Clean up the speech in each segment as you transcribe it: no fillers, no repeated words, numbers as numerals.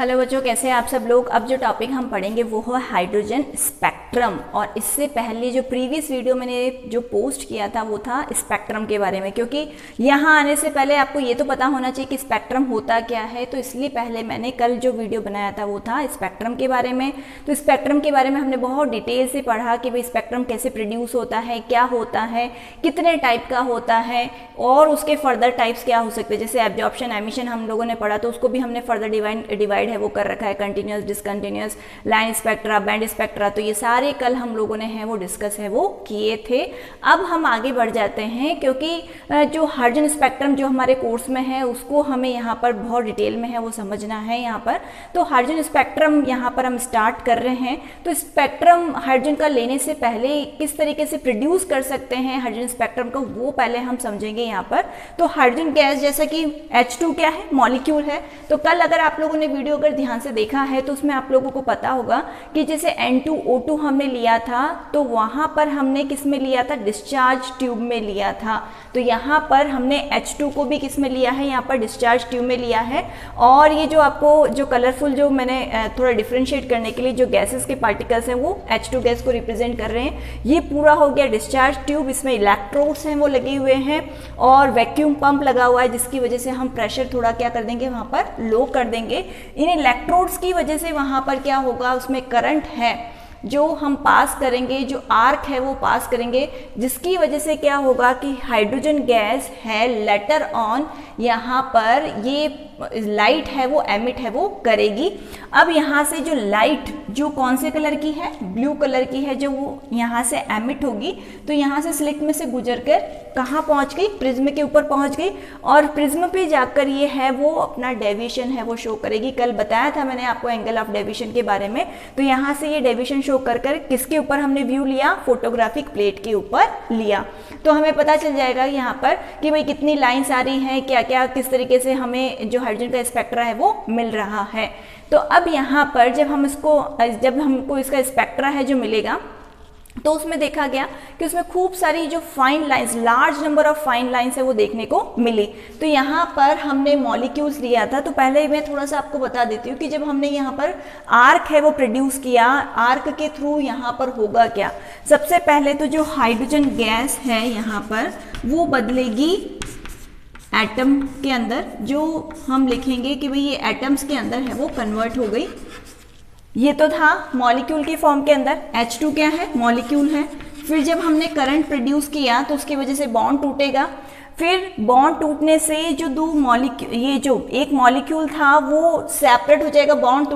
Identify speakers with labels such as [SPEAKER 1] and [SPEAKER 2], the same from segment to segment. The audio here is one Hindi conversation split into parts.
[SPEAKER 1] हेलो बच्चों, कैसे हैं आप सब लोग। अब जो टॉपिक हम पढ़ेंगे वो है हाइड्रोजन स्पेक्ट्रम। और इससे पहले जो प्रीवियस वीडियो मैंने जो पोस्ट किया था वो था स्पेक्ट्रम के बारे में, क्योंकि यहाँ आने से पहले आपको ये तो पता होना चाहिए कि स्पेक्ट्रम होता क्या है। तो इसलिए पहले मैंने कल जो वीडियो बनाया था वो था स्पेक्ट्रम के बारे में। तो स्पेक्ट्रम के बारे में हमने बहुत डिटेल से पढ़ा कि भाई स्पेक्ट्रम कैसे प्रोड्यूस होता है, क्या होता है, कितने टाइप का होता है और उसके फर्दर टाइप्स क्या हो सकते हैं। जैसे एब्जॉर्प्शन, एमिशन हम लोगों ने पढ़ा तो उसको भी हमने फर्दर डिवाइड है वो कर रखा है, continuous, discontinuous, line spectra, band spectra. तो ये सारे कल हम लोगों ने है वो डिस्कस है वो किए थे। अब हम आगे बढ़ जाते हैं, क्योंकि जो हाइड्रोजन स्पेक्ट्रम जो हमारे कोर्स में है उसको हमें यहाँ पर बहुत डिटेल में है वो समझना है यहाँ पर। तो हाइड्रोजन स्पेक्ट्रम यहाँ पर हम स्टार्ट कर रहे हैं। तो स्पेक्ट्रम हाइड्रोजन का लेने से पहले किस तरीके से प्रोड्यूस कर सकते हैं हाइड्रोजन स्पेक्ट्रम को, वो पहले हम समझेंगे यहाँ पर। तो हाइड्रोजन गैस जैसा कि H2 क्या है, मॉलिक्यूल है। तो कल अगर आप लोगों ने वीडियो अगर ध्यान से देखा है तो उसमें आप लोगों को पता होगा कि जैसे N2O2 हमने लिया था तो वहां पर हमने किस में लिया था, डिस्चार्ज ट्यूब में लिया था। तो यहाँ पर हमने H2 को भी किस में लिया है, यहाँ पर डिस्चार्ज ट्यूब में लिया है। और ये जो आपको जो कलरफुल जो मैंने थोड़ा डिफ्रेंशिएट करने के लिए जो गैसेस के पार्टिकल्स हैं वो H2 गैस को रिप्रेजेंट कर रहे हैं। ये पूरा हो गया डिस्चार्ज ट्यूब, इसमें इलेक्ट्रोड्स हैं वो लगे हुए हैं और वैक्यूम पंप लगा हुआ है, जिसकी वजह से हम प्रेशर थोड़ा क्या कर देंगे वहाँ पर लो कर देंगे। इन इलेक्ट्रोड्स की वजह से वहाँ पर क्या होगा, उसमें करंट है जो हम पास करेंगे, जो आर्क है वो पास करेंगे, जिसकी वजह से क्या होगा कि हाइड्रोजन गैस है लेटर ऑन यहाँ पर ये लाइट है वो एमिट है वो करेगी। अब यहाँ से जो लाइट जो कौन से कलर की है, ब्लू कलर की है, जो वो यहाँ से एमिट होगी तो यहाँ से स्लिट में से गुजरकर कहाँ पहुँच गई, प्रिज्म के ऊपर पहुँच गई और प्रिज्म पे जाकर ये है वो अपना डेविएशन है वो शो करेगी। कल बताया था मैंने आपको एंगल ऑफ डेविएशन के बारे में। तो यहाँ से ये डेविएशन शो कर किसके ऊपर हमने व्यू लिया, फोटोग्राफिक प्लेट के ऊपर लिया। तो हमें पता चल जाएगा यहाँ पर कि भाई कितनी लाइंस आ रही हैं, क्या क्या किस तरीके से हमें जो हाइड्रोजन का स्पेक्ट्रा है वो मिल रहा है। तो अब यहाँ पर जब हमको इसका स्पेक्ट्रा है जो मिलेगा तो उसमें देखा गया कि उसमें खूब सारी जो fine lines, large number of fine lines है वो देखने को मिली। तो यहाँ पर हमने मॉलिक्यूल्स लिया था। तो पहले मैं थोड़ा सा आपको बता देती हूँ कि जब हमने यहाँ पर आर्क है वो प्रोड्यूस किया, आर्क के थ्रू यहाँ पर होगा क्या। सबसे पहले तो जो हाइड्रोजन गैस है यहाँ पर वो बदलेगी एटम के अंदर, जो हम लिखेंगे कि भाई ये एटम्स के अंदर है वो कन्वर्ट हो गई। ये तो था मॉलिक्यूल के फॉर्म के अंदर, H2 क्या है, मॉलिक्यूल है। फिर जब हमने करंट प्रोड्यूस किया तो उसकी वजह से बॉन्ड टूटेगा। फिर बॉन्ड टूटने से जो दो मॉलिक्यूल, ये जो एक मॉलिक्यूल था वो सेपरेट हो जाएगा, बॉन्ड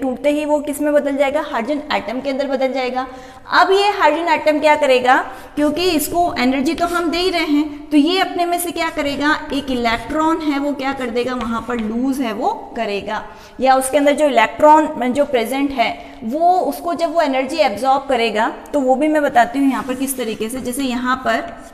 [SPEAKER 1] टूटते ही वो किस में बदल जाएगा, हाइड्रोजन एटम के अंदर बदल जाएगा। अब ये हाइड्रोजन एटम क्या करेगा, क्योंकि इसको एनर्जी तो हम दे ही रहे हैं, तो ये अपने में से क्या करेगा, एक इलेक्ट्रॉन है वो क्या कर देगा, वहां पर लूज है वो करेगा, या उसके अंदर जो इलेक्ट्रॉन जो प्रेजेंट है वो उसको जब वो एनर्जी एब्जॉर्ब करेगा तो वो भी मैं बताती हूँ यहाँ पर किस तरीके से। जैसे यहाँ पर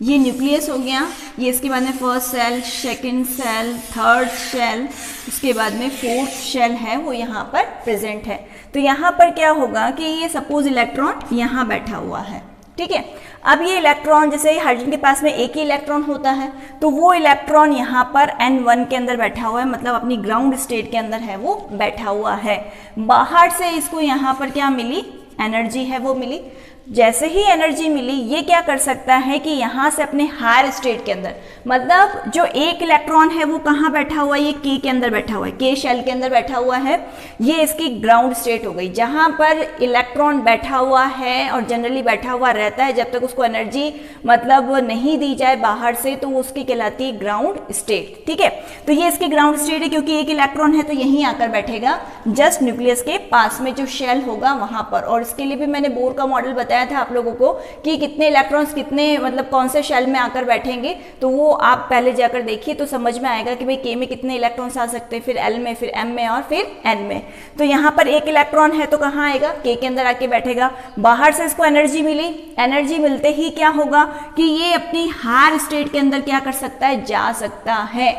[SPEAKER 1] ये न्यूक्लियस हो गया, ये इसके बाद में first cell, second cell, third cell, उसके बाद में फोर्थ शेल है वो यहाँ पर प्रेजेंट है। तो यहाँ पर क्या होगा कि ये सपोज इलेक्ट्रॉन यहाँ बैठा हुआ है, ठीक है। अब ये इलेक्ट्रॉन, जैसे हाइड्रोजन के पास में एक ही इलेक्ट्रॉन होता है तो वो इलेक्ट्रॉन यहाँ पर N1 के अंदर बैठा हुआ है, मतलब अपनी ग्राउंड स्टेट के अंदर है वो बैठा हुआ है। बाहर से इसको यहाँ पर क्या मिली, एनर्जी है वो मिली। जैसे ही एनर्जी मिली ये क्या कर सकता है कि यहाँ से अपने हायर स्टेट के अंदर, मतलब जो एक इलेक्ट्रॉन है वो कहाँ बैठा हुआ है, ये K के अंदर बैठा हुआ है, K शेल के अंदर बैठा हुआ है। ये इसकी ग्राउंड स्टेट हो गई, जहाँ पर इलेक्ट्रॉन बैठा हुआ है और जनरली बैठा हुआ रहता है जब तक उसको एनर्जी मतलब नहीं दी जाए बाहर से, तो उसकी कहलाती है ग्राउंड स्टेट, ठीक है। तो ये इसकी ग्राउंड स्टेट है क्योंकि एक इलेक्ट्रॉन है तो यहीं आकर बैठेगा जस्ट न्यूक्लियस के पास में जो शेल होगा वहां पर। और इसके लिए भी मैंने बोर का मॉडल बताया था आप लोगों को कि कितने इलेक्ट्रॉन्स कितने मतलब कौन से शेल में आकर बैठेंगे, तो वो आप पहले जाकर देखिए तो समझ में आएगा कि भाई K में कितने इलेक्ट्रॉन्स आ सकते हैं, फिर L में, फिर M में और फिर N में। तो यहाँ पर एक इलेक्ट्रॉन है तो कहाँ आएगा, K के अंदर आके बैठेगा। बाहर से इसको एनर्जी मिली, एनर्जी मिलते ही क्या होगा कि ये अपनी हायर स्टेट के अंदर क्या कर सकता है, जा सकता है।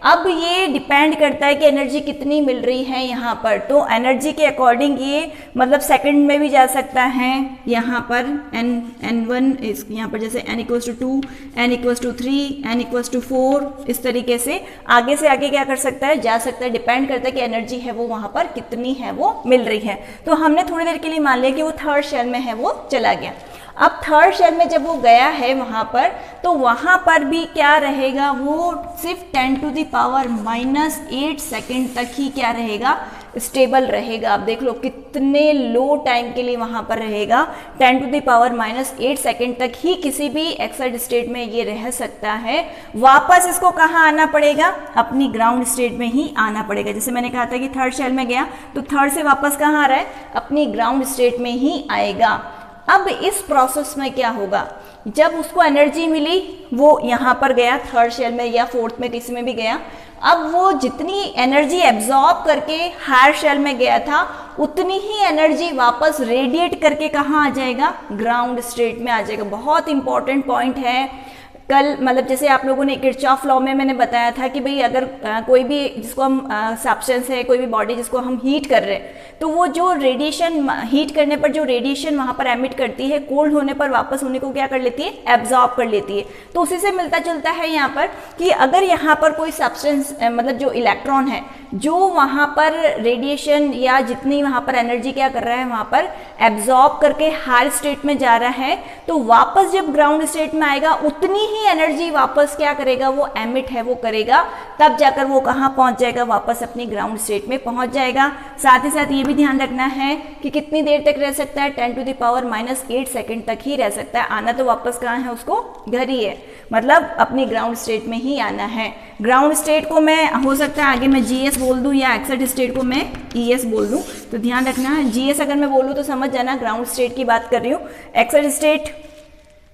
[SPEAKER 1] अब ये डिपेंड करता है कि एनर्जी कितनी मिल रही है यहाँ पर, तो एनर्जी के अकॉर्डिंग ये मतलब सेकंड में भी जा सकता है यहाँ पर n1 इस यहाँ पर जैसे n = 2, n = 3, n = 4, इस तरीके से आगे क्या कर सकता है, जा सकता है। डिपेंड करता है कि एनर्जी है वो वहाँ पर कितनी है वो मिल रही है। तो हमने थोड़ी देर के लिए मान लिया कि वो थर्ड शेल में है, वो चला गया। अब थर्ड शेल में जब वो गया है वहाँ पर, तो वहाँ पर भी क्या रहेगा, वो सिर्फ 10⁻⁻8 सेकेंड तक ही क्या रहेगा, स्टेबल रहेगा। आप देख लो कितने लो टाइम के लिए वहाँ पर रहेगा, 10⁻⁻8 सेकेंड तक ही किसी भी एक्साइटेड स्टेट में ये रह सकता है। वापस इसको कहाँ आना पड़ेगा, अपनी ग्राउंड स्टेट में ही आना पड़ेगा। जैसे मैंने कहा था कि थर्ड शेल में गया तो थर्ड से वापस कहाँ आ रहा है, अपनी ग्राउंड स्टेट में ही आएगा। अब इस प्रोसेस में क्या होगा, जब उसको एनर्जी मिली वो यहाँ पर गया थर्ड शेल में या फोर्थ में किसी में भी गया, अब वो जितनी एनर्जी एब्जॉर्ब करके हायर शेल में गया था उतनी ही एनर्जी वापस रेडिएट करके कहाँ आ जाएगा, ग्राउंड स्टेट में आ जाएगा। बहुत इंपॉर्टेंट पॉइंट है। कल मतलब जैसे आप लोगों ने किरचॉफ लॉ में मैंने बताया था कि भाई अगर कोई भी जिसको हम सब्सटेंस है, कोई भी बॉडी जिसको हम हीट कर रहे हैं, तो वो जो रेडिएशन हीट करने पर जो रेडिएशन वहाँ पर एमिट करती है, कोल्ड होने पर वापस होने को क्या कर लेती है, एब्जॉर्ब कर लेती है। तो उसी से मिलता जुलता है यहाँ पर कि अगर यहाँ पर कोई सब्सटेंस मतलब जो इलेक्ट्रॉन है जो वहाँ पर रेडिएशन या जितनी वहाँ पर एनर्जी क्या कर रहा है, वहाँ पर एब्जॉर्ब करके हायर स्टेट में जा रहा है, तो वापस जब ग्राउंड स्टेट में आएगा उतनी ही एनर्जी वापस क्या करेगा, वो एमिट है वो करेगा, तब जाकर वो कहाँ पहुँच जाएगा, वापस अपनी ग्राउंड स्टेट में पहुँच जाएगा। साथ ही साथ ये भी ध्यान रखना है कि कितनी देर तक रह सकता है, 10⁻⁻8 सेकेंड तक ही रह सकता है। आना तो वापस कहाँ है, उसको घर ही है, मतलब अपनी ग्राउंड स्टेट में ही आना है। ग्राउंड स्टेट को मैं हो सकता है आगे मैं GS बोल दूं या एक्साइटेड स्टेट को मैं ES बोल दूं, तो ध्यान रखना है। GS अगर मैं बोलूं तो समझ जाना ग्राउंड स्टेट की बात कर रही हूँ। एक्साइटेड स्टेट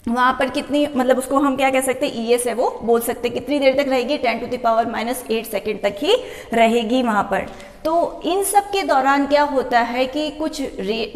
[SPEAKER 1] वहाँ पर कितनी मतलब उसको हम क्या कह सकते हैं, ES है वो बोल सकते हैं। कितनी देर तक रहेगी, 10⁻⁻8 सेकेंड तक ही रहेगी वहाँ पर। तो इन सब के दौरान क्या होता है कि कुछ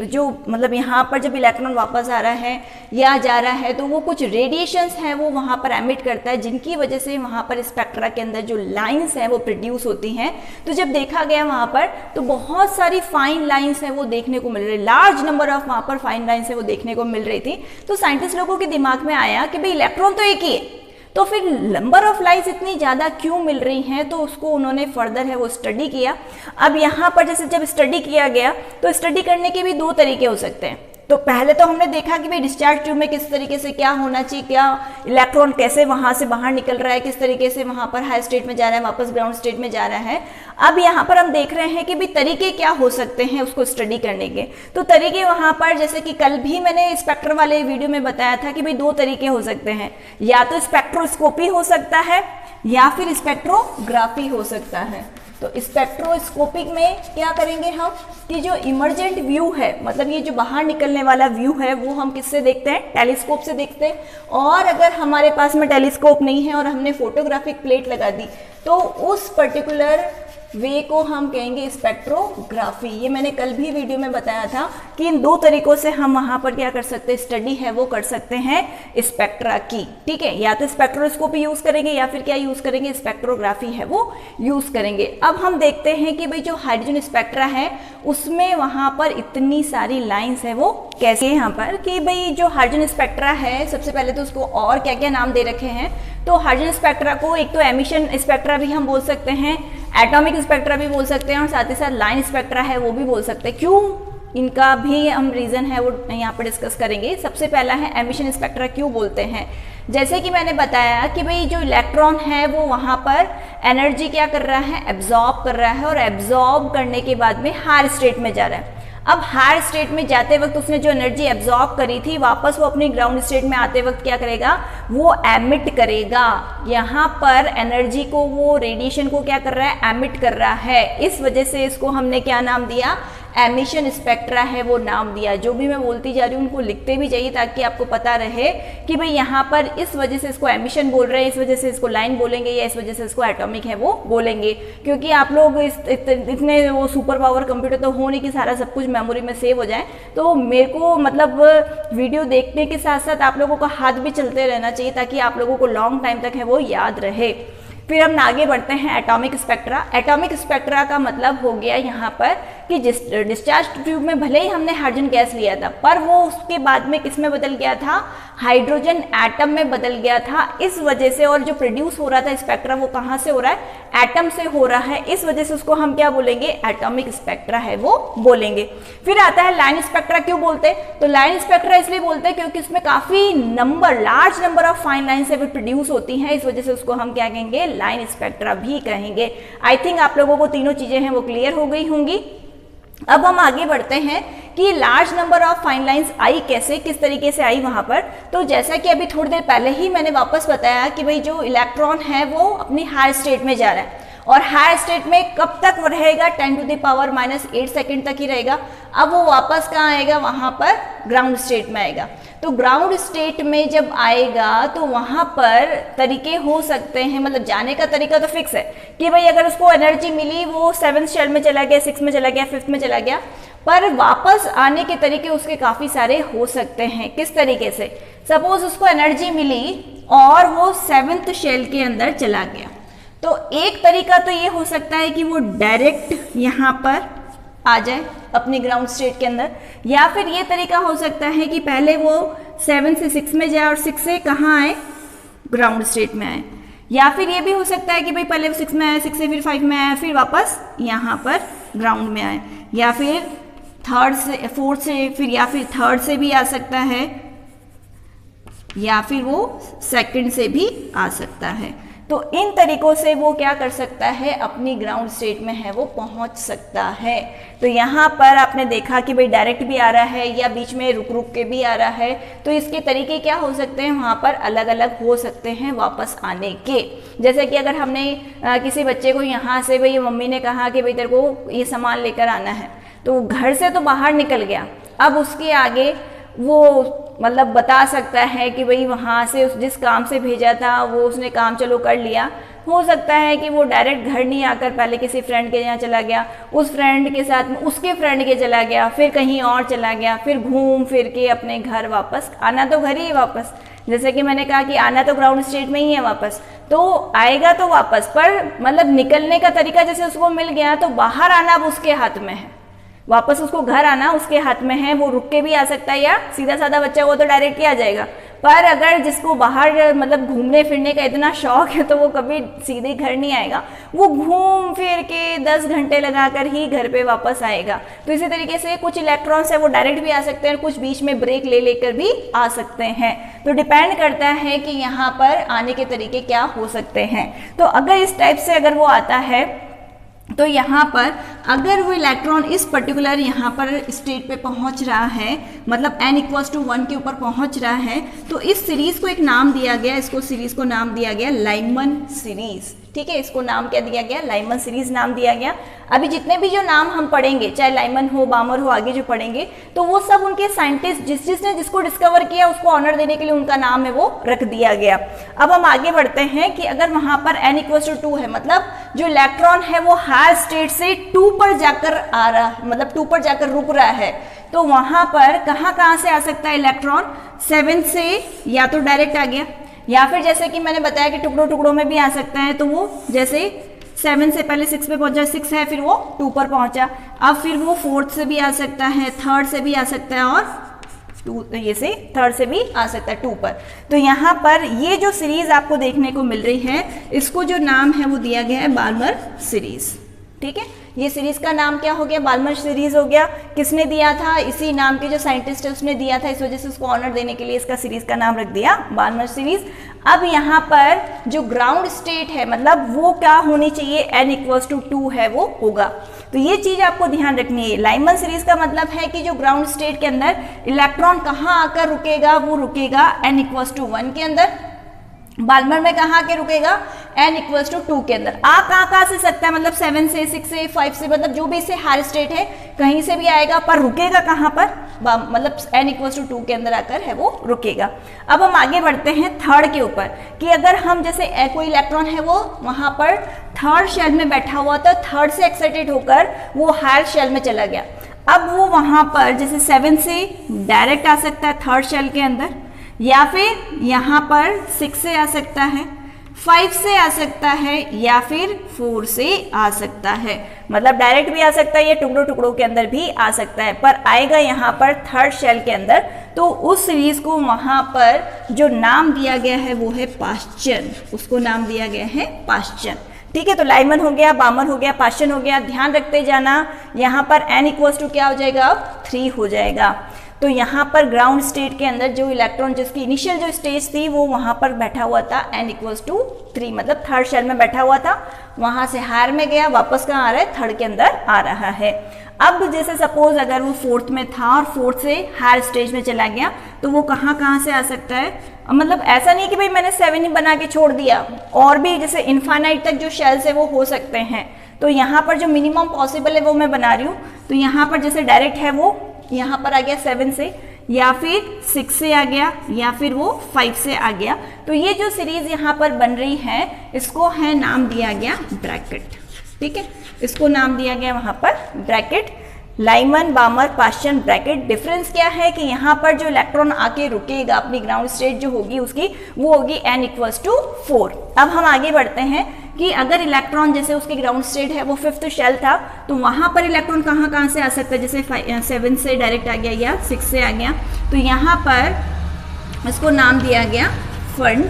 [SPEAKER 1] जो मतलब यहाँ पर जब इलेक्ट्रॉन वापस आ रहा है या जा रहा है, तो वो कुछ रेडिएशंस हैं वो वहाँ पर एमिट करता है, जिनकी वजह से वहाँ पर स्पेक्ट्रा के अंदर जो लाइंस हैं वो प्रोड्यूस होती हैं। तो जब देखा गया वहाँ पर तो बहुत सारी फाइन लाइंस हैं वो देखने को मिल रही, लार्ज नंबर ऑफ वहाँ पर फाइन लाइंस है वो देखने को मिल रही थी। तो साइंटिस्ट लोगों के दिमाग में आया कि भाई इलेक्ट्रॉन तो एक ही है, तो फिर नंबर ऑफ लाइंस इतनी ज़्यादा क्यों मिल रही हैं, तो उसको उन्होंने फर्दर है वो स्टडी किया। अब यहाँ पर जैसे जब स्टडी किया गया तो स्टडी करने के भी दो तरीके हो सकते हैं। तो पहले तो हमने देखा कि भाई डिस्चार्ज ट्यूब में किस तरीके से क्या होना चाहिए, क्या इलेक्ट्रॉन कैसे वहाँ से बाहर निकल रहा है, किस तरीके से वहाँ पर हाई स्टेट में जा रहा है, वापस ग्राउंड स्टेट में जा रहा है। अब यहाँ पर हम देख रहे हैं कि भाई तरीके क्या हो सकते हैं उसको स्टडी करने के। तो तरीके वहाँ पर जैसे कि कल भी मैंने स्पेक्ट्र वाले वीडियो में बताया था कि भाई दो तरीके हो सकते हैं, या तो स्पेक्ट्रोस्कोपी हो सकता है या फिर स्पेक्ट्रोग्राफी हो सकता है। तो स्पेक्ट्रोस्कोपिक में क्या करेंगे हम कि जो इमर्जेंट व्यू है, मतलब ये जो बाहर निकलने वाला व्यू है, वो हम किससे देखते हैं, टेलीस्कोप से देखते हैं। और अगर हमारे पास में टेलीस्कोप नहीं है और हमने फोटोग्राफिक प्लेट लगा दी, तो उस पर्टिकुलर वे को हम कहेंगे स्पेक्ट्रोग्राफी। ये मैंने कल भी वीडियो में बताया था कि इन दो तरीकों से हम वहाँ पर क्या कर सकते हैं, स्टडी है वो कर सकते हैं स्पेक्ट्रा की। ठीक है, या तो स्पेक्ट्रोस्कोपी यूज़ करेंगे या फिर क्या यूज़ करेंगे, स्पेक्ट्रोग्राफी है वो यूज़ करेंगे। अब हम देखते हैं कि भाई जो हाइड्रोजन स्पेक्ट्रा है उसमें वहाँ पर इतनी सारी लाइन्स है वो कैसे, यहाँ पर कि भाई जो हाइड्रोजन स्पेक्ट्रा है, सबसे पहले तो उसको और क्या क्या नाम दे रखे हैं। तो हाइड्रोजन स्पेक्ट्रा को एक तो एमिशन स्पेक्ट्रा भी हम बोल सकते हैं, एटॉमिक स्पेक्ट्रा भी बोल सकते हैं, और साथ ही साथ लाइन स्पेक्ट्रा है वो भी बोल सकते हैं। क्यों, इनका भी हम रीज़न है वो यहाँ पर डिस्कस करेंगे। सबसे पहला है एमिशन स्पेक्ट्रा क्यों बोलते हैं। जैसे कि मैंने बताया कि भाई जो इलेक्ट्रॉन है वो वहाँ पर एनर्जी क्या कर रहा है, एब्जॉर्ब कर रहा है, और एब्जॉर्ब करने के बाद में हायर स्टेट में जा रहा है। अब हायर स्टेट में जाते वक्त उसने जो एनर्जी एब्जॉर्ब करी थी, वापस वो अपनी ग्राउंड स्टेट में आते वक्त क्या करेगा, वो एमिट करेगा। यहाँ पर एनर्जी को, वो रेडिएशन को क्या कर रहा है, एमिट कर रहा है। इस वजह से इसको हमने क्या नाम दिया, एमिशन स्पेक्ट्रा है वो नाम दिया। जो भी मैं बोलती जा रही हूँ उनको लिखते भी जाइए ताकि आपको पता रहे कि भाई यहाँ पर इस वजह से इसको एमिशन बोल रहे हैं, इस वजह से इसको लाइन बोलेंगे, या इस वजह से इसको एटॉमिक है वो बोलेंगे। क्योंकि आप लोग इतने वो सुपर पावर कंप्यूटर तो हो नहीं कि सारा सब कुछ मेमोरी में सेव हो जाए। तो मेरे को मतलब वीडियो देखने के साथ साथ आप लोगों का हाथ भी चलते रहना चाहिए ताकि आप लोगों को लॉन्ग टाइम तक है वो याद रहे। फिर हम आगे बढ़ते हैं एटॉमिक स्पेक्ट्रा। एटॉमिक स्पेक्ट्रा का मतलब हो गया यहाँ पर कि डिस्चार्ज ट्यूब में भले ही हमने हाइड्रोजन गैस लिया था, पर वो उसके बाद में किस में बदल गया था, हाइड्रोजन एटम में बदल गया था। इस वजह से, और जो प्रोड्यूस हो रहा था स्पेक्ट्रा वो कहाँ से हो रहा है, एटम से हो रहा है, इस वजह से उसको हम क्या बोलेंगे, एटॉमिक स्पेक्ट्रा है वो बोलेंगे। फिर आता है लाइन स्पेक्ट्रा। क्यों बोलते हैं, तो लाइन स्पेक्ट्रा इसलिए बोलते हैं क्योंकि उसमें काफी large number of fine line से प्रोड्यूस होती हैं, इस वजह से उसको हम क्या कहेंगे, लाइन स्पेक्ट्रा भी कहेंगे। आई थिंक आप लोगों को तीनों चीजें हैं वो क्लियर हो गई होंगी। अब हम आगे बढ़ते हैं कि large number of fine lines आई कैसे, किस तरीके से आई वहां पर। तो जैसा कि अभी थोड़ी देर पहले ही मैंने वापस बताया कि भाई जो इलेक्ट्रॉन है वो अपनी हायर स्टेट में जा रहा है, और हायर स्टेट में कब तक वो रहेगा, 10⁻⁸ सेकंड तक ही रहेगा। अब वो वापस कहाँ आएगा, वहां पर ग्राउंड स्टेट में आएगा। तो ग्राउंड स्टेट में जब आएगा तो वहां पर तरीके हो सकते हैं, मतलब जाने का तरीका तो फिक्स है कि भाई अगर उसको एनर्जी मिली वो 7th शेल में चला गया, 6 में चला गया, 5th में चला गया, पर वापस आने के तरीके उसके काफी सारे हो सकते हैं। किस तरीके से, सपोज उसको एनर्जी मिली और वो 7th शेल के अंदर चला गया, तो एक तरीका तो ये हो सकता है कि वो डायरेक्ट यहाँ पर आ जाए अपनी ग्राउंड स्टेट के अंदर, या फिर ये तरीका हो सकता है कि पहले वो 7 से 6 में जाए और 6 से कहाँ आए, ग्राउंड स्टेट में आए। या फिर ये भी हो सकता है कि भाई पहले वो 6 में आए, 6 से फिर 5 में आए, फिर वापस यहाँ पर ग्राउंड में आए, या फिर 3rd से 4th से, फिर या फिर 3rd से भी आ सकता है, या फिर वो 2nd से भी आ सकता है। तो इन तरीकों से वो क्या कर सकता है, अपनी ग्राउंड स्टेट में है वो पहुंच सकता है। तो यहाँ पर आपने देखा कि भाई डायरेक्ट भी आ रहा है या बीच में रुक रुक के भी आ रहा है, तो इसके तरीके क्या हो सकते हैं, वहाँ पर अलग अलग हो सकते हैं वापस आने के। जैसे कि अगर हमने किसी बच्चे को यहाँ से, भाई मम्मी ने कहा कि भाई तेरे को ये सामान लेकर आना है, तो घर से तो बाहर निकल गया, अब उसके आगे वो मतलब बता सकता है कि भाई वहाँ से उस जिस काम से भेजा था वो उसने काम चलो कर लिया। हो सकता है कि वो डायरेक्ट घर नहीं आकर पहले किसी फ्रेंड के यहाँ चला गया, उस फ्रेंड के साथ में उसके फ्रेंड के चला गया, फिर कहीं और चला गया, फिर घूम फिर के अपने घर वापस आना तो घर ही है वापस। जैसे कि मैंने कहा कि आना तो ग्राउंड स्टेट में ही है वापस, तो आएगा तो वापस, पर मतलब निकलने का तरीका जैसे उसको मिल गया, तो बाहर आना अब उसके हाथ में है, वापस उसको घर आना उसके हाथ में है। वो रुक के भी आ सकता है, या सीधा साधा बच्चा वो तो डायरेक्ट ही आ जाएगा। पर अगर जिसको बाहर मतलब घूमने फिरने का इतना शौक है तो वो कभी सीधे घर नहीं आएगा, वो घूम फिर के 10 घंटे लगाकर ही घर पे वापस आएगा। तो इसी तरीके से कुछ इलेक्ट्रॉन्स है वो डायरेक्ट भी आ सकते हैं, कुछ बीच में ब्रेक ले लेकर भी आ सकते हैं। तो डिपेंड करता है कि यहाँ पर आने के तरीके क्या हो सकते हैं। तो अगर इस टाइप से अगर वो आता है, तो यहाँ पर अगर वो इलेक्ट्रॉन इस पर्टिकुलर यहाँ पर स्टेट पे पहुँच रहा है, मतलब n=1 के ऊपर पहुँच रहा है, तो इस सीरीज को एक नाम दिया गया, इसको सीरीज को नाम दिया गया लाइमन सीरीज। ठीक है, इसको नाम क्या दिया गया, लाइमन सीरीज नाम दिया गया। अभी जितने भी जो नाम हम पढ़ेंगे, चाहे लाइमन हो, बामर हो, आगे जो पढ़ेंगे, तो वो सब उनके साइंटिस्ट जिसने जिसको डिस्कवर किया उसको ऑनर देने के लिए उनका नाम है वो रख दिया गया। अब हम आगे बढ़ते हैं कि अगर वहां पर n=2 है, मतलब जो इलेक्ट्रॉन है वो हायर स्टेट से 2 पर जाकर आ रहा है, मतलब 2 पर जाकर रुक रहा है, तो वहां पर कहाँ से आ सकता है इलेक्ट्रॉन, 7 से या तो डायरेक्ट आ गया, या फिर जैसे कि मैंने बताया कि टुकड़ों टुकड़ों में भी आ सकता है। तो वो जैसे 7 से पहले 6 पे पहुंचा, 6 है फिर वो 2 पर पहुंचा, अब फिर वो 4th से भी आ सकता है, 3rd से भी आ सकता है, और 2 ये से 3rd से भी आ सकता है 2 पर। तो यहाँ पर ये जो सीरीज आपको देखने को मिल रही है, इसको जो नाम है वो दिया गया है बाल्मर सीरीज। ठीक है, ये सीरीज का नाम क्या हो गया, बाल्मर सीरीज हो गया। किसने दिया था, इसी नाम के जो साइंटिस्ट है उसने दिया था, इस वजह से उसको ऑनर देने के लिए इसका सीरीज का नाम रख दिया बाल्मर सीरीज। अब यहाँ पर जो ग्राउंड स्टेट है, मतलब वो क्या होनी चाहिए, n=2 है वो होगा। तो ये चीज आपको ध्यान रखनी है। लाइमन सीरीज का मतलब है कि जो ग्राउंड स्टेट के अंदर इलेक्ट्रॉन कहाँ आकर रुकेगा, वो रुकेगा n=1 के अंदर। बाल्मर में कहाँ के रुकेगा, n=2 के अंदर। आ कहाँ से सकता है, मतलब 7 से, 6 से, 5 से, मतलब जो भी इससे हायर स्टेट है कहीं से भी आएगा, पर रुकेगा कहाँ पर, मतलब n=2 के अंदर आकर है वो रुकेगा। अब हम आगे बढ़ते हैं 3rd के ऊपर, कि अगर हम जैसे कोई इलेक्ट्रॉन है वो वहां पर 3rd शेल में बैठा हुआ था, 3rd से एक्साइटेड होकर वो हायर शेल में चला गया। अब वो वहां पर जैसे 7 से डायरेक्ट आ सकता है 3rd शेल के अंदर, या फिर यहाँ पर 6 से आ सकता है, 5 से आ सकता है या फिर 4 से आ सकता है, मतलब डायरेक्ट भी आ सकता है या टुकड़ों टुकड़ों के अंदर भी आ सकता है, पर आएगा यहाँ पर थर्ड शेल के अंदर। तो उस सीरीज को वहाँ पर जो नाम दिया गया है वो है पाश्चन, उसको नाम दिया गया है पाश्चन। ठीक है, तो लाइमन हो गया, बामर हो गया, पाश्चन हो गया। ध्यान रखते जाना, यहाँ पर n इक्वल्स टू क्या हो जाएगा, अब 3 हो जाएगा। तो यहाँ पर ग्राउंड स्टेट के अंदर जो इलेक्ट्रॉन जिसकी इनिशियल जो स्टेज थी वो वहाँ पर बैठा हुआ था n इक्वल्स टू 3, मतलब थर्ड शेल में बैठा हुआ था, वहाँ से हायर में गया, वापस कहाँ आ रहा है, थर्ड के अंदर आ रहा है। अब जैसे सपोज अगर वो फोर्थ में था और फोर्थ से हायर स्टेज में चला गया तो वो कहाँ से आ सकता है, मतलब ऐसा नहीं कि भाई मैंने 7 ही बना के छोड़ दिया, और भी जैसे इन्फाइनाइट तक जो शेल्स है वो हो सकते हैं। तो यहाँ पर जो मिनिमम पॉसिबल है वो मैं बना रही हूँ। तो यहाँ पर जैसे डायरेक्ट है वो यहाँ पर आ गया 7 से, या फिर 6 से आ गया, या फिर वो 5 से आ गया। तो ये जो सीरीज यहाँ पर बन रही है इसको है नाम दिया गया ब्रैकेट। ठीक है, इसको नाम दिया गया वहाँ पर ब्रैकेट, लाइमन बामर पाश्चन ब्रैकेट। डिफरेंस क्या है कि यहाँ पर जो इलेक्ट्रॉन आके रुकेगा अपनी ग्राउंड स्टेट जो होगी उसकी वो होगी n इक्वल्स टू 4। अब हम आगे बढ़ते हैं कि अगर इलेक्ट्रॉन जैसे उसकी ग्राउंड स्टेट है वो 5th शेल था, तो वहाँ पर इलेक्ट्रॉन कहाँ से आ सकता है, जैसे 7 से डायरेक्ट आ गया या 6 से आ गया। तो यहाँ पर इसको नाम दिया गया फंड,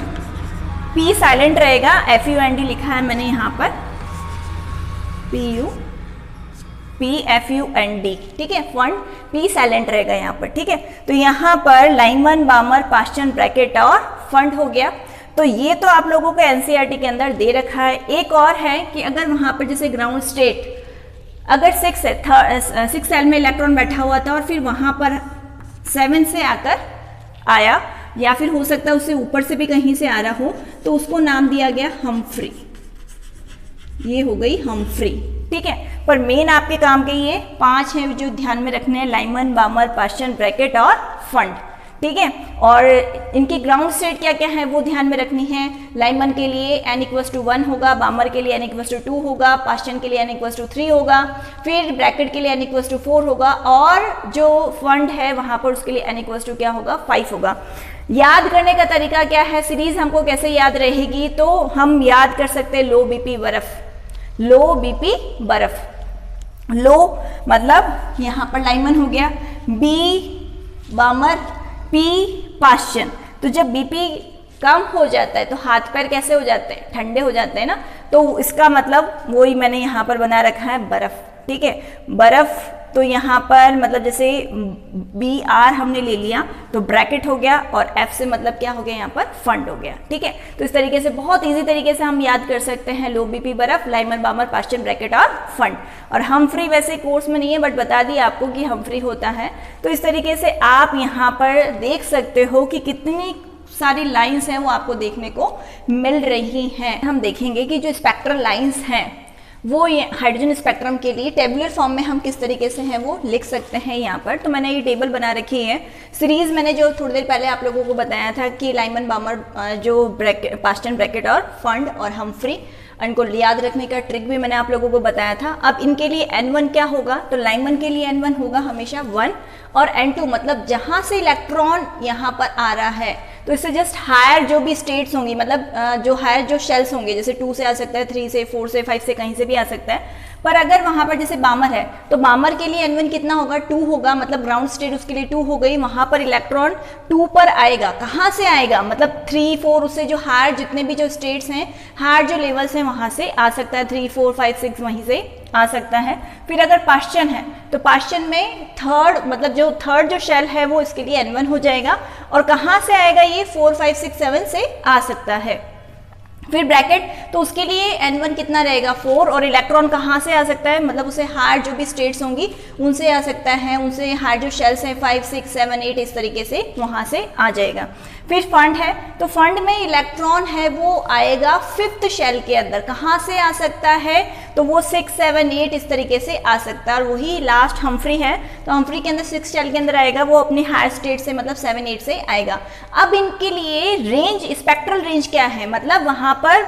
[SPEAKER 1] P साइलेंट रहेगा, FUND लिखा है मैंने यहाँ पर, PFUND। ठीक है, फंड P साइलेंट रहेगा यहाँ पर। ठीक है, तो यहाँ पर लाइमन बामर पाश्चन ब्रैकेट और फंड हो गया। तो ये तो आप लोगों को NCERT के अंदर दे रखा है। एक और है कि अगर वहाँ पर जैसे ग्राउंड स्टेट अगर 6 सेल में इलेक्ट्रॉन बैठा हुआ था और फिर वहाँ पर 7 से आकर आया, या फिर हो सकता है उससे ऊपर से भी कहीं से आ रहा हो, तो उसको नाम दिया गया हम्फ्री। ये हो गई हम्फ्री। ठीक है, पर मेन आपके काम के ये 5 हैं जो ध्यान में रखने हैं, लाइमन बामर पाश्चन ब्रैकेट और फंड। ठीक है, और इनकी ग्राउंड स्टेट क्या क्या है वो ध्यान में रखनी है। लाइमन के लिए n इक्वल्स टू 1 होगा, बामर के लिए n इक्वल्स टू 2 होगा, पाश्चन के लिए n इक्वल्स टू 3 होगा, फिर ब्रैकेट के लिए n इक्वल्स टू 4 होगा, और जो फंड है वहां पर उसके लिए n इक्वल्स टू क्या होगा, 5 होगा। याद करने का तरीका क्या है, सीरीज हमको कैसे याद रहेगी, तो हम याद कर सकते हैं लो बीपी बर्फ, लो बीपी बर्फ। लो मतलब यहाँ पर लाइमन हो गया, बी बामर, पी पाश्चन। तो जब बीपी कम हो जाता है तो हाथ पैर कैसे हो जाते हैं, ठंडे हो जाते हैं ना, तो इसका मतलब वही मैंने यहाँ पर बना रखा है बर्फ। ठीक है, बर्फ। तो यहाँ पर मतलब जैसे बी आर हमने ले लिया तो ब्रैकेट हो गया, और एफ से मतलब क्या हो गया यहाँ पर फंड हो गया। ठीक है, तो इस तरीके से बहुत इजी तरीके से हम याद कर सकते हैं लो बीपी बर्फ, लाइमन बामर पाश्चन ब्रैकेट और फंड। और हम्फ्री वैसे कोर्स में नहीं है बट बता दिया आपको कि हम्फ्री होता है। तो इस तरीके से आप यहाँ पर देख सकते हो कि कितनी सारी लाइंस हैं वो आपको देखने को मिल रही हैं। हम देखेंगे कि जो स्पेक्ट्रल लाइंस हैं वो ये हाइड्रोजन स्पेक्ट्रम के लिए टेबुलर फॉर्म में हम किस तरीके से हैं वो लिख सकते हैं यहाँ पर। तो मैंने ये टेबल बना रखी है। सीरीज मैंने जो थोड़ी देर पहले आप लोगों को बताया था कि लाइमन बामर जो ब्रैकेट पाश्चन ब्रैकेट और फंड और हम्फ्री, इनको याद रखने का ट्रिक भी मैंने आप लोगों को बताया था। अब इनके लिए N1 क्या होगा, तो लाइमन के लिए N1 होगा हमेशा 1, और N2 मतलब जहां से इलेक्ट्रॉन यहाँ पर आ रहा है तो इससे जस्ट हायर जो भी स्टेट्स होंगी, मतलब जो हायर जो शेल्स होंगे, जैसे 2 से आ सकता है, 3 से, 4 से, 5 से, कहीं से भी आ सकता है। पर अगर वहां पर जैसे बामर है तो बामर के लिए N1 कितना होगा, 2 होगा, मतलब ग्राउंड स्टेट उसके लिए 2 हो गई। वहां पर इलेक्ट्रॉन 2 पर आएगा, कहाँ से आएगा, मतलब 3, 4, उससे जो हायर जितने भी जो स्टेट्स हैं, हायर जो लेवल्स हैं वहां से आ सकता है, 3, 4, 5, 6 वहीं से आ सकता है। फिर अगर पाश्चन है तो पाश्चन में थर्ड मतलब जो थर्ड जो शेल है वो इसके लिए N1 हो जाएगा, और कहाँ से आएगा ये 4, 5, 6, 7 से आ सकता है। फिर ब्रैकेट तो उसके लिए N1 कितना रहेगा 4, और इलेक्ट्रॉन कहाँ से आ सकता है, मतलब उसे हायर जो भी स्टेट्स होंगी उनसे आ सकता है, उनसे हायर जो शेल्स हैं 5, 6, 7, 8 इस तरीके से वहाँ से आ जाएगा। फिर फंड है तो फंड में इलेक्ट्रॉन है वो आएगा 5th शेल के अंदर, कहाँ से आ सकता है, तो वो 6, 7, 8 इस तरीके से आ सकता है। और वही लास्ट हम्फ्री है तो हम्फ्री के अंदर 6 शेल के अंदर आएगा, वो अपनी हायर स्टेट से मतलब 7, 8 से आएगा। अब इनके लिए रेंज, स्पेक्ट्रल रेंज क्या है, मतलब वहाँ पर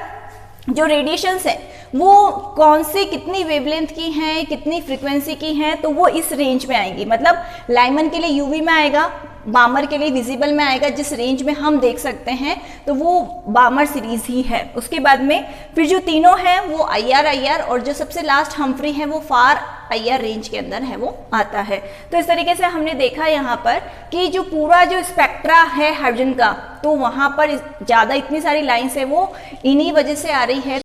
[SPEAKER 1] जो रेडिएशंस है वो कौन से कितनी वेवलेंथ की हैं, कितनी फ्रीक्वेंसी की हैं, तो वो इस रेंज में आएंगी। मतलब लाइमन के लिए यूवी में आएगा, बामर के लिए विजिबल में आएगा, जिस रेंज में हम देख सकते हैं, तो वो बामर सीरीज ही है। उसके बाद में फिर जो तीनों हैं वो IR और जो सबसे लास्ट हम्फ्री है वो फार IR रेंज के अंदर है, वो आता है। तो इस तरीके से हमने देखा यहाँ पर कि जो पूरा जो स्पेक्ट्रा है हाइड्रोजन का, तो वहाँ पर ज़्यादा इतनी सारी लाइन्स है वो इन्हीं वजह से आ रही है।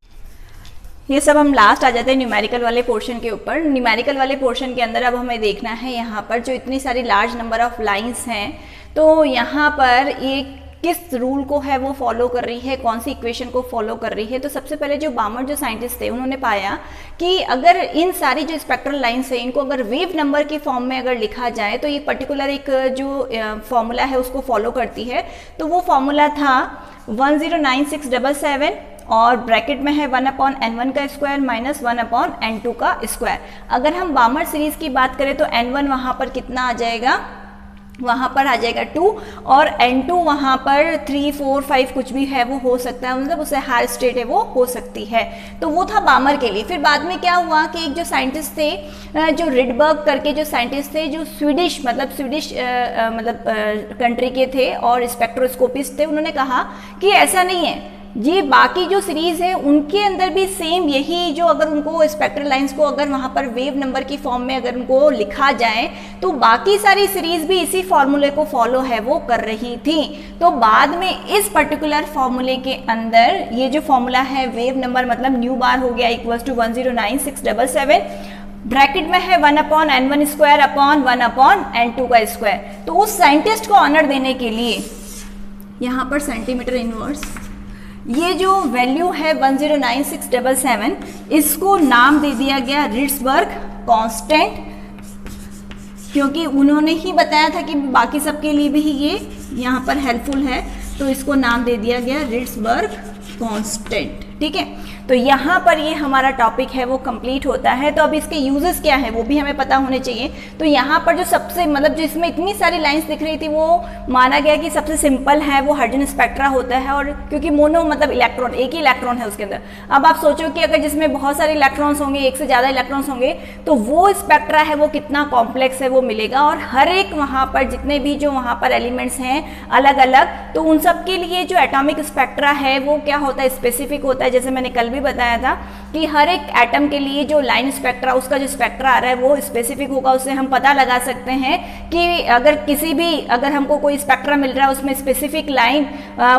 [SPEAKER 1] ये सब हम लास्ट आ जाते हैं न्यूमेरिकल वाले पोर्शन के ऊपर। न्यूमेरिकल वाले पोर्शन के अंदर अब हमें देखना है यहाँ पर जो इतनी सारी लार्ज नंबर ऑफ लाइन्स हैं, तो यहाँ पर एक किस रूल को है वो फॉलो कर रही है, कौन सी इक्वेशन को फॉलो कर रही है। तो सबसे पहले जो बामर जो साइंटिस्ट थे उन्होंने पाया कि अगर इन सारी जो स्पेक्ट्रल लाइन्स है इनको अगर वेव नंबर के फॉर्म में अगर लिखा जाए तो ये पर्टिकुलर एक जो फॉर्मूला है उसको फॉलो करती है। तो वो फॉर्मूला था 109677 और ब्रैकेट में है 1/n1 का स्क्वायर माइनस 1/n2 का स्क्वायर। अगर हम बामर सीरीज की बात करें तो n1 वहाँ पर कितना आ जाएगा, वहाँ पर आ जाएगा 2 और n2 वहाँ पर 3, 4, 5 कुछ भी है वो हो सकता है, मतलब उससे हायर स्टेट है वो हो सकती है। तो वो था बामर के लिए। फिर बाद में क्या हुआ कि एक जो साइंटिस्ट थे, जो रिडबर्ग करके जो साइंटिस्ट थे, जो स्वीडिश कंट्री के थे और स्पेक्ट्रोस्कोपिस्ट थे, उन्होंने कहा कि ऐसा नहीं है, ये बाकी जो सीरीज है उनके अंदर भी सेम यही जो अगर उनको स्पेक्ट्रल लाइंस को अगर वहाँ पर वेव नंबर की फॉर्म में अगर उनको लिखा जाए तो बाकी सारी सीरीज भी इसी फॉर्मूले को फॉलो है वो कर रही थी। तो बाद में इस पर्टिकुलर फॉर्मूले के अंदर ये जो फॉर्मूला है वेव नंबर मतलब न्यू बार हो गया इक्वल्स टू 109677, ब्रैकेट में है 1/n1 स्क्वायर अपॉन 1/n2 का स्क्वायर। तो उस साइंटिस्ट को ऑनर देने के लिए यहाँ पर सेंटीमीटर इनवर्स ये जो वैल्यू है 109677, इसको नाम दे दिया गया रिट्सबर्ग कांस्टेंट, क्योंकि उन्होंने ही बताया था कि बाकी सबके लिए भी ये यहाँ पर हेल्पफुल है, तो इसको नाम दे दिया गया रिट्सबर्ग कांस्टेंट। ठीक है, तो यहाँ पर ये हमारा टॉपिक है वो कंप्लीट होता है। तो अब इसके यूजेस क्या है वो भी हमें पता होने चाहिए। तो यहाँ पर जो सबसे मतलब जो इसमें इतनी सारी लाइंस दिख रही थी वो माना गया कि सबसे सिंपल है वो हाइड्रोजन स्पेक्ट्रा होता है, और क्योंकि मोनो मतलब इलेक्ट्रॉन, एक ही इलेक्ट्रॉन है उसके अंदर। अब आप सोचो कि अगर जिसमें बहुत सारे इलेक्ट्रॉन्स होंगे, एक से ज़्यादा इलेक्ट्रॉन्स होंगे, तो वो स्पेक्ट्रा है वो कितना कॉम्प्लेक्स है वो मिलेगा, और हर एक वहाँ पर जितने भी जो वहाँ पर एलिमेंट्स हैं अलग अलग, तो उन सब के लिए जो एटॉमिक स्पेक्ट्रा है वो क्या होता है, स्पेसिफिक होता है। जैसे मैंने कल भी बताया था कि हर एक एटम के लिए जो लाइन स्पेक्ट्रा, उसका जो स्पेक्ट्रा आ रहा है वो स्पेसिफिक होगा। उससे हम पता लगा सकते हैं कि अगर किसी भी अगर हमको कोई स्पेक्ट्रा मिल रहा है उसमें स्पेसिफिक लाइन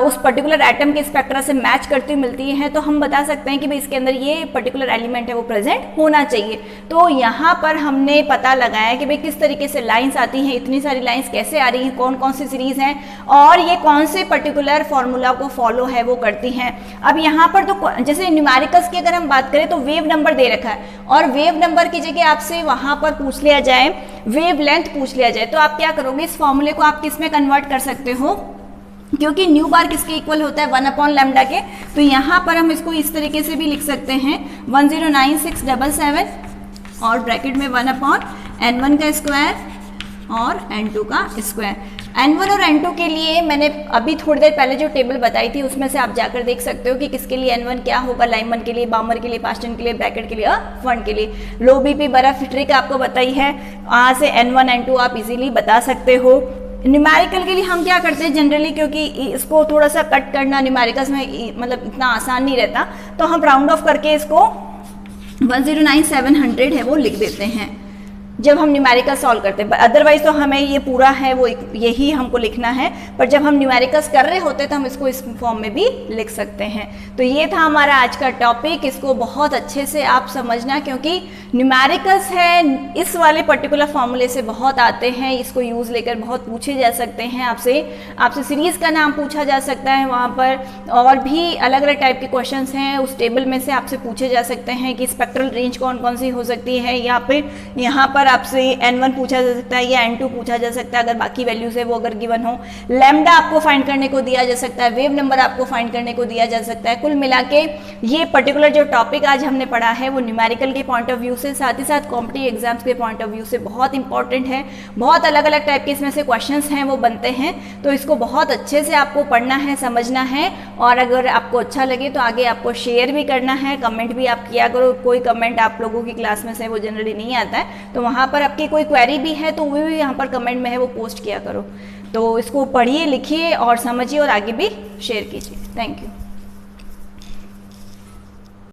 [SPEAKER 1] उस पर्टिकुलर एटम के स्पेक्ट्रा से मैच करती हुई मिलती है, तो हम बता सकते हैं कि भाई इसके अंदर ये पर्टिकुलर एलिमेंट है वो प्रेजेंट होना चाहिए। तो यहाँ पर हमने पता लगाया कि भाई किस तरीके से लाइन्स आती हैं, इतनी सारी लाइन्स कैसे आ रही हैं, कौन कौन सी सीरीज हैं, और ये कौन से पर्टिकुलर फॉर्मूला को फॉलो है वो करती हैं। अब यहाँ पर तो जैसे न्यूमेरिकल्स की अगर हम बात करें तो वेव नंबर दे रखा है, और वेव नंबर की जगह आपसे वहां पर पूछ लिया जाए, वेव लेंथ पूछ लिया जाए, तो आप क्या करोगे, इस फॉर्मूले को आप किस में कन्वर्ट कर सकते हो, क्योंकि न्यू बार किसके इक्वल होता है 1/λ के। तो यहाँ पर हम इसको इस तरीके से भी लिख सकते हैं 109677 और ब्रैकेट में 1/n1 का स्क्वायर और n2 का स्क्वायर। n1 और n2 के लिए मैंने अभी थोड़ी देर पहले जो टेबल बताई थी उसमें से आप जाकर देख सकते हो कि किसके लिए n1 क्या होगा, लाइमन के लिए, बामर के लिए, पास्टन के लिए, ब्रैकेट के लिए और फंड के लिए। लो बीपी बर्फ ट्रिक आपको बताई है, वहाँ से n1 n2 आप इजीली बता सकते हो। न्यूमेरिकल के लिए हम क्या करते हैं जनरली, क्योंकि इसको थोड़ा सा कट करना न्यूमेरिकल्स में मतलब इतना आसान नहीं रहता, तो हम राउंड ऑफ करके इसको 109700 है वो लिख देते हैं जब हम न्यूमेरिकल सॉल्व करते हैं। अदरवाइज तो हमें ये पूरा है वो यही हमको लिखना है, पर जब हम न्यूमेरिकल्स कर रहे होते हैं तो हम इसको इस फॉर्म में भी लिख सकते हैं। तो ये था हमारा आज का टॉपिक, इसको बहुत अच्छे से आप समझना, क्योंकि न्यूमेरिकल्स है इस वाले पर्टिकुलर फॉर्मूले से बहुत आते हैं, इसको यूज़ लेकर बहुत पूछे जा सकते हैं, आपसे सीरीज़ का नाम पूछा जा सकता है वहाँ पर, और भी अलग अलग टाइप के क्वेश्चंस हैं उस टेबल में से आपसे पूछे जा सकते हैं कि स्पेक्ट्रल रेंज कौन कौन सी हो सकती है, या फिर यहाँ पर आपसे n1 पूछा जा सकता है या n2 पूछा जा सकता है अगर बाकी वैल्यूज है वो अगर गिवन हो। लैम्डा आपको फाइंड करने को दिया जा सकता है, वेव नंबर आपको फाइंड करने को दिया जा सकता है। कुल मिला के ये पर्टिकुलर जो टॉपिक आज हमने पढ़ा है वो न्यूमेरिकल के पॉइंट ऑफ व्यू से, साथ ही साथ कॉम्पिटिटिव एग्जाम्स के पॉइंट ऑफ व्यू से बहुत इंपॉर्टेंट है। बहुत अलग अलग टाइप के इसमें से क्वेश्चंस हैं वो बनते हैं, तो इसको बहुत अच्छे से आपको पढ़ना है, समझना है, और अगर आपको अच्छा लगे तो आगे आपको शेयर भी करना है, कमेंट भी आप किया करो। कोई कमेंट आप लोगों की क्लास में से वो जनरली नहीं आता है, तो वहाँ पर आपकी कोई क्वेरी भी है तो वो भी यहाँ पर कमेंट में है वो पोस्ट किया करो। तो इसको पढ़िए, लिखिए और समझिए और आगे भी शेयर कीजिए। Thank you.